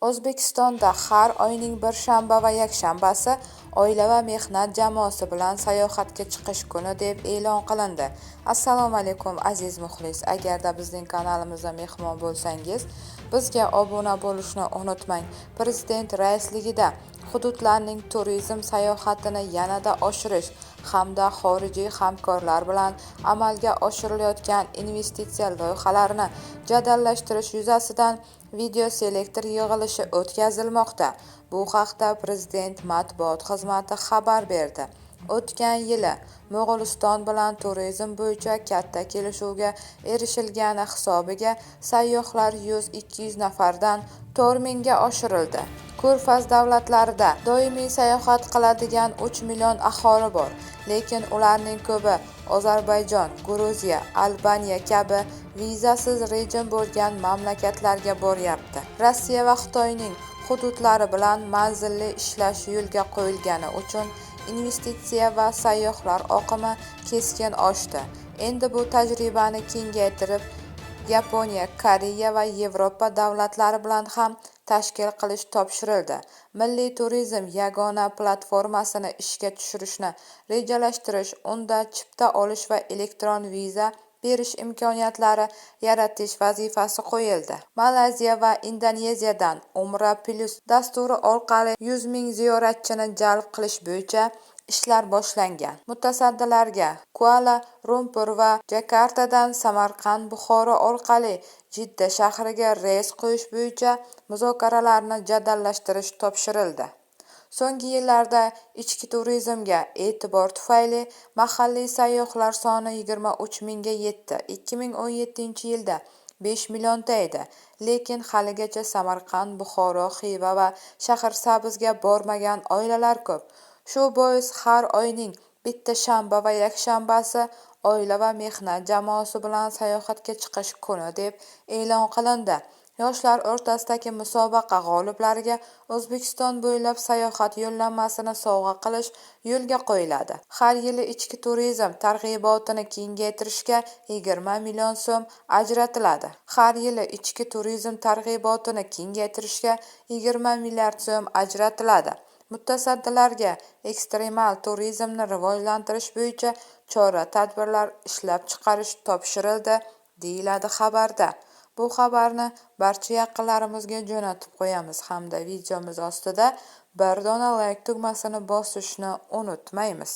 O'zbekistonda har oyning bir shanba va yakshanbasi oila va mehnat jamoasi bilan sayohatga chiqish kuni deb e'lon qilindi. Assalomu alaykum aziz muxlis. Agarda bizning kanalimizga mehmon bo'lsangiz, bizga obuna bo'lishni unutmang. Prezident raisligida hududlarning turizm sayohatini yanada oshirish hamda xorijiy hamkorlar bilan amalga oshirilayotgan investitsiya loyihalarini jadallashtirish yuzasidan video selektor yig'ilishi o'tkazilmoqda. Bu haqda Prezident matbuot xizmati xabar berdi. O'tgan yili Mo'g'uliston bilan turizm bo'yicha katta kelishuvga erishilgani hisobiga sayyohlar 100-200 nafardan 4000 ga oshirildi. Ko'rfaz davlatlarida doimiy sayohat qiladigan 3 million aholi bor, lekin ularning ko'pi Ozarbayjon, Gruziya, Albaniya kabi vizasiz rejim bo'lgan mamlakatlarga boryapti. Rossiya va Xitoyning hududlari bilan manzilli ishlash yo'lga qo'yilgani uchun investitsiya va sayyohlar oqimi keskin oshdi. Endi bu tajribani kengaytirib, Yaponiya, Koreya va Yevropa davlatlari bilan ham tashkil qilish topshirildi. Milliy turizm yagona platformasini ishga tushirishni rejalashtirish, unda chipta olish va elektron viza berish imkoniyatlari yaratish vazifasi qo'yildi. Malayziya va Indoneziyadan Umra Plus dasturi orqali 100 ming ziyoratchini jalb qilish bo'yicha ishlar boshlangan. Mutasaddilarga Kuala Lumpur va Jakartadan Samarqand, Buxoro orqali Jidda shahriga reys qo'yish bo'yicha muzokaralarni jadallashtirish topshirildi. So'nggi yillarda ichki turizmga e'tibor tufayli mahalliy sayyohlar soni 23 mingga yetdi. 2017-yilda 5 millionta edi, lekin haligacha Samarqand, Buxoro, Xiva va Shahrisabzga bormagan oilalar ko'p. Shu bois har oyning bitta shanba va yakshanbasi oila va mehnat jamoasi bilan sayohatga chiqish kuni deb e'lon qilindi. Yoshlar o'rtasidagi musobaqa g'oliblariga O'zbekiston bo'ylab sayohat yo'llanmasini sovg'a qilish yo'lga qo'yiladi. Har yili ichki turizm targ'ibotini kengaytirishga 20 million so'm ajratiladi. Har yili ichki turizm targ'ibotini kengaytirishga 20 milliard so'm ajratiladi. Mutasaddilarga ekstremal turizmni rivojlantirish bo'yicha chora-tadbirlar ishlab chiqarish topshirildi, deyiladi xabarda. Bu xabarni barcha yaqinlarimizga jo'natib qo'yamiz hamda videomiz ostida bir dona like tugmasini bosishni unutmaymiz.